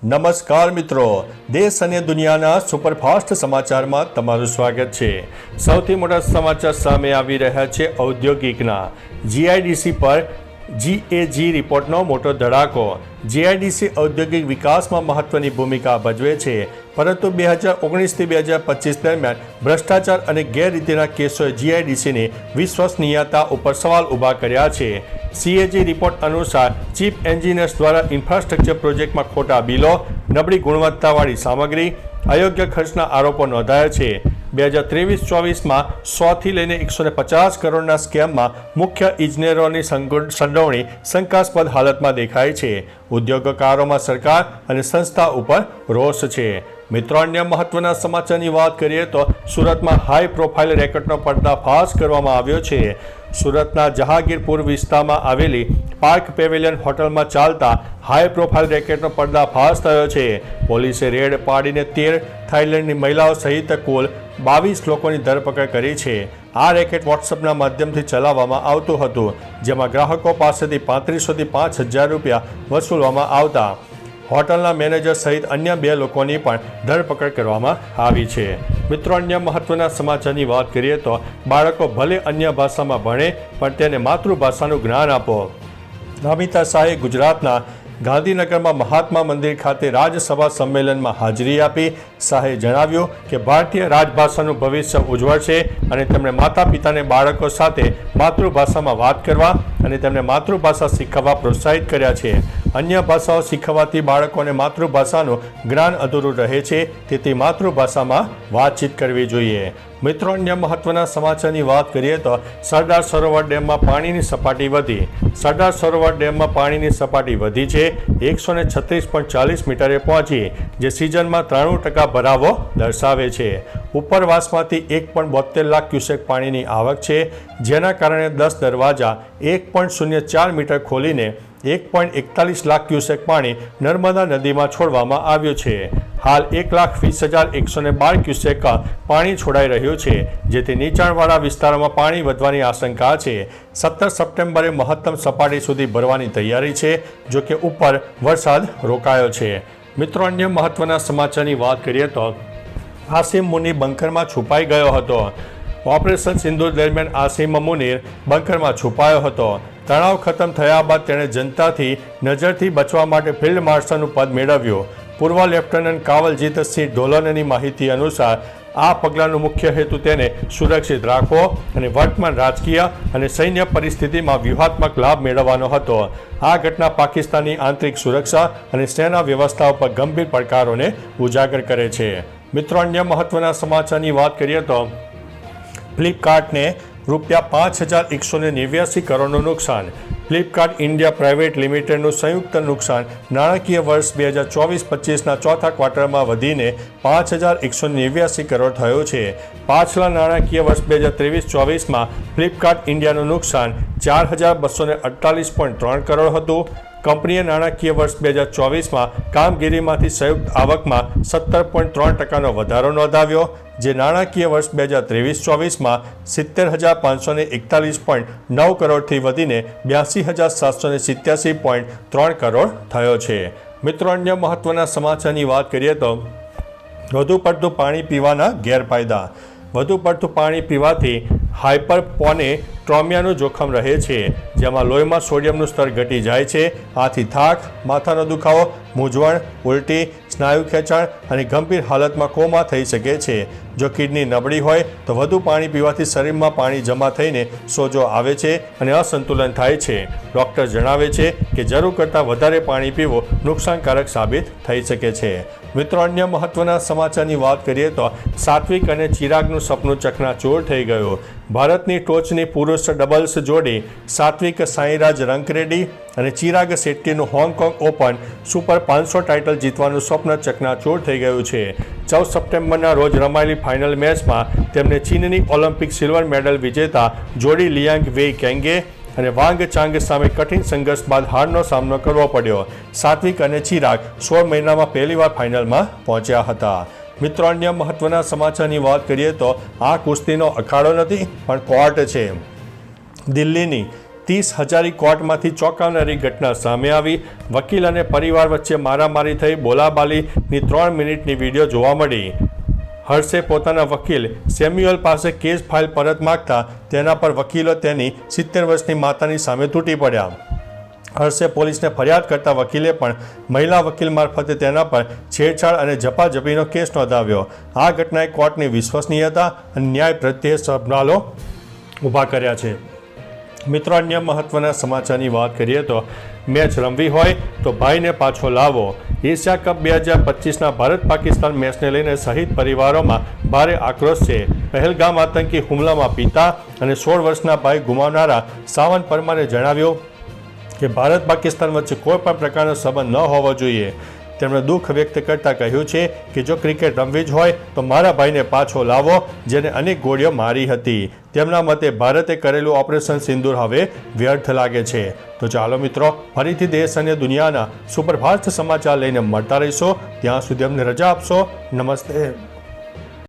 નમસ્કાર મિત્રો, દેશ અને દુનિયાના સુપરફાસ્ટ સમાચારમાં તમારું સ્વાગત છે। સૌથી મોટા સમાચાર સામે આવી રહ્યા છે ઔદ્યોગિકના। જીઆઈડીસી પર જીએજી રિપોર્ટનો મોટો ધડાકો। જીઆઈડીસી ઔદ્યોગિક વિકાસમાં મહત્વની ભૂમિકા ભજવે છે, પરંતુ 2019થી 2025 દરમિયાન ભ્રષ્ટાચાર અને ગેરરીતિના કેસોએ જીઆઈડીસીની વિશ્વસનીયતા ઉપર સવાલ ઊભા કર્યા છે। સીએજી રિપોર્ટ અનુસાર ચીફ એન્જિનિયર્સ દ્વારા ઇન્ફ્રાસ્ટ્રક્ચર પ્રોજેક્ટમાં ખોટા બિલો, નબળી ગુણવત્તાવાળી સામગ્રી, અયોગ્ય ખર્ચના આરોપો નોંધાયા છે। 2023-24માં 100થી લઈને 150 કરોડના સ્કેમમાં મુખ્ય ઇજનેરોની સંડોવણી શંકાસ્પદ હાલતમાં દેખાય છે। ઉદ્યોગકારોમાં સરકાર અને સંસ્થા ઉપર રોષ છે। મિત્રો, અન્ય મહત્વના સમાચારની વાત કરીએ તો સુરતમાં હાઈ પ્રોફાઇલ રેકેટનો પર્દાફાશ કરવામાં આવ્યો છે। સુરતના જહાંગીરપુર વિસ્તારમાં આવેલી પાર્ક પેવેલિયન હોટલમાં ચાલતા હાઈ પ્રોફાઇલ રેકેટનો પર્દાફાશ થયો છે। પોલીસે રેડ પાડીને 13 થાઇલેન્ડની મહિલાઓ સહિત કુલ 22 લોકોની ધરપકડ કરી છે। આ રેકેટ વોટ્સઅપના માધ્યમથી ચલાવવામાં આવતું હતું, જેમાં ગ્રાહકો પાસેથી 3500થી 5000 રૂપિયા વસૂલવામાં આવતા। હોટલના મેનેજર સહિત અન્ય 2 લોકોની પણ ધરપકડ કરવામાં આવી છે। મિત્રો, અન્ય મહત્વના સમાચારની વાત કરીએ તો બાળકો ભલે અન્ય ભાષામાં ભણે, પણ તેને માતૃભાષાનું જ્ઞાન આપો। નમિતા શાહે ગુજરાતના ગાંધીનગરમાં મહાત્મા મંદિર ખાતે રાજ્યસભા સંમેલનમાં હાજરી આપી। શાહે જણાવ્યું કે ભારતીય રાજભાષાનું ભવિષ્ય ઉજ્જવળ છે અને તેમણે માતા પિતાને બાળકો સાથે માતૃભાષામાં વાત કરવા અને તેમને માતૃભાષા શીખવવા પ્રોત્સાહિત કર્યા છે। અન્ય ભાષાઓ શીખવવાથી બાળકોને માતૃભાષાનું જ્ઞાન અધૂરું રહે છે, તેથી માતૃભાષામાં વાતચીત કરવી જોઈએ। મિત્રો, અન્ય મહત્વના સમાચારની વાત કરીએ તો સરદાર સરોવર ડેમમાં પાણીની સપાટી વધી। સરદાર સરોવર ડેમમાં પાણીની સપાટી વધી છે, 136.40 મીટરે પહોંચી, જે સિઝનમાં 93% ભરાવો દર્શાવે છે। ઉપરવાસમાંથી 1.72 લાખ ક્યુસેક પાણીની આવક છે, જેના કારણે 10 દરવાજા 1.04 મીટર ખોલીને 1.41 લાખ ક્યુસેક પાણી નર્મદા નદીમાં છોડવામાં આવ્યું છે। હાલ 1,20,112 ક્યુસેક પાણી છોડાઈ રહ્યું છે, જેથી નીચાણવાળા વિસ્તારોમાં પાણી વધવાની આશંકા છે। 17 સપ્ટેમ્બરે મહત્તમ સપાટી સુધી ભરવાની તૈયારી છે, જો કે ઉપર વરસાદ રોકાયો છે। મિત્રો, અન્ય મહત્વના સમાચારની વાત કરીએ તો આસિમ મુનીર બંકરમાં છુપાઈ ગયો હતો। ઓપરેશન સિંદૂર દરમિયાન આસિમ મુનીર બંકરમાં છુપાયો હતો। તણાવ ખતમ થયા બાદ તેણે જનતાથી નજરથી બચવા માટે ફિલ્ડ માર્શલનું પદ મેળવ્યું। પૂર્વ લેફ્ટનન્ટ કાવલજીતસિંહ ઢોલનની માહિતી અનુસાર આ પગલાંનો મુખ્ય હેતુ તેને સુરક્ષિત રાખવો અને વર્તમાન રાજકીય અને સૈન્ય પરિસ્થિતિમાં વ્યૂહાત્મક લાભ મેળવવાનો હતો। આ ઘટના પાકિસ્તાનની આંતરિક સુરક્ષા અને સેના વ્યવસ્થાઓ પર ગંભીર પડકારોને ઉજાગર કરે છે। મિત્રો, અન્ય મહત્વના સમાચારની વાત કરીએ તો ફ્લિપકાર્ટને ₹5189 કરોડનું નુકસાન। ફ્લિપકાર્ટ ઇન્ડિયા પ્રાઇવેટ લિમિટેડનું સંયુક્ત નુકસાન નાણાકીય વર્ષ 2024-25ના ચોથા ક્વાર્ટરમાં વધીને 5189 કરોડ થયું છે। પાછલા નાણાકીય વર્ષ 2023-24માં ફ્લિપકાર્ટ ઇન્ડિયાનું નુકસાન 4248.3 કરોડ હતું। કંપનીએ નાણાકીય વર્ષ 2024માં કામગીરીમાંથી સંયુક્ત આવકમાં 17.3%નો વધારો નોંધાવ્યો, જે નાણાકીય વર્ષ 2023-24માં 70,541.9 કરોડથી વધીને 82,787.3 કરોડ થયો છે। મિત્રો, અન્ય મહત્વના સમાચારની વાત કરીએ તો વધુ પડતું પાણી પીવાના ગેરફાયદા। વધુ પડતું પાણી પીવાથી હાઇપરપોનેટ્રોમિયાનું જોખમ રહે છે, જેમાં લોહીમાં સોડિયમનું સ્તર ઘટી જાય છે। આથી થાક, માથાનો દુખાવો, મૂંઝવણ, ઉલટી, સ્નાયુ ખેંચાણ અને ગંભીર હાલતમાં કોમા થઈ શકે છે। જો કિડની નબળી હોય તો વધુ પાણી પીવાથી શરીરમાં પાણી જમા થઈને સોજો આવે છે અને અસંતુલન થાય છે। ડૉક્ટર જણાવે છે કે જરૂર કરતાં વધારે પાણી પીવું નુકસાનકારક સાબિત થઈ શકે છે। મિત્રો, અન્ય મહત્વના સમાચારની વાત કરીએ તો સાત્વિક અને ચિરાગનું સપનું ચકનાચૂર થઈ ગયું। ભારતની ટોચની પુરુષ ડબલ્સ જોડી સાત્વિક સાંઈરાજ રંકરેડ્ડી અને ચિરાગ શેટ્ટીનું હોંગકોંગ ઓપન સુપર 500 ટાઇટલ જીતવાનું સ્વપ્ન ચકનાચૂર થઈ ગયું છે। 14 સપ્ટેમ્બરના રોજ રમાયેલી ફાઇનલ મેચમાં તેમને ચીનની ઓલિમ્પિક સિલ્વર મેડલ વિજેતા જોડી લિયાંગ વેઈ કેંગે અને વાંગ ચાંગ સામે કઠિન સંઘર્ષ બાદ હારનો સામનો કરવો પડ્યો। સાત્વિક અને ચિરાગ 16 મહિનામાં પહેલીવાર ફાઇનલમાં પહોંચ્યા હતા। મિત્રો, અન્ય મહત્વના સમાચારની વાત કરીએ તો આ કુસ્તીનો અખાડો નથી, પણ કોર્ટ છે। દિલ્હીની 30 હજારી કોર્ટમાંથી ચોંકાવનારી ઘટના સામે આવી. વકીલ અને પરિવાર વચ્ચે મારામારી થઈ. બોલાબાલીની 3 મિનિટની વિડીયો જોવા મળી. હર્ષે પોતાના વકીલ સેમ્યુઅલ પાસે કેસ ફાઇલ પરત માગતા તેના પર વકીલો તેની 70 વર્ષની માતાની સામે તૂટી પડ્યા. હર્ષે પોલીસને ફરિયાદ કરતા વકીલે પણ મહિલા વકીલ મારફતે તેના પર છેડછાડ અને ઝપાઝપીનો કેસ નોંધાવ્યો. આ ઘટનાએ કોર્ટની વિશ્વસનીયતા અને ન્યાય પ્રત્યે સવાલો ઊભા કર્યા છે. મિત્રો, અન્ય મહત્વના સમાચારની વાત કરીએ તો મેચ રમવી હોય તો ભાઈને પાછો લાવો. એશિયા કપ 2025ના ભારત પાકિસ્તાન મેચને લઈને શહીદ પરિવારોમાં ભારે આક્રોશ છે. પહેલગામ આતંકી હુમલામાં પિતા અને 16 વર્ષના ભાઈ ગુમાવનારા સાવંત પરમારે જણાવ્યું કે ભારત પાકિસ્તાન વચ્ચે કોઈ પણ પ્રકારનો સંબંધ ન હોવો જોઈએ. તેમણે દુઃખ વ્યક્ત કરતાં કહ્યું છે કે જો ક્રિકેટ રમવી જ હોય તો મારા ભાઈને પાછો લાવો, જેને અનેક ગોળીઓ મારી હતી. તેમના મતે ભારતે કરેલું ઓપરેશન સિંદૂર હવે વ્યર્થ લાગે છે. તો ચાલો મિત્રો, ફરીથી દેશ અને દુનિયાના સુપરફાસ્ટ સમાચાર લઈને મળતા રહીશો. ત્યાં સુધી અમને રજા આપશો. નમસ્તે.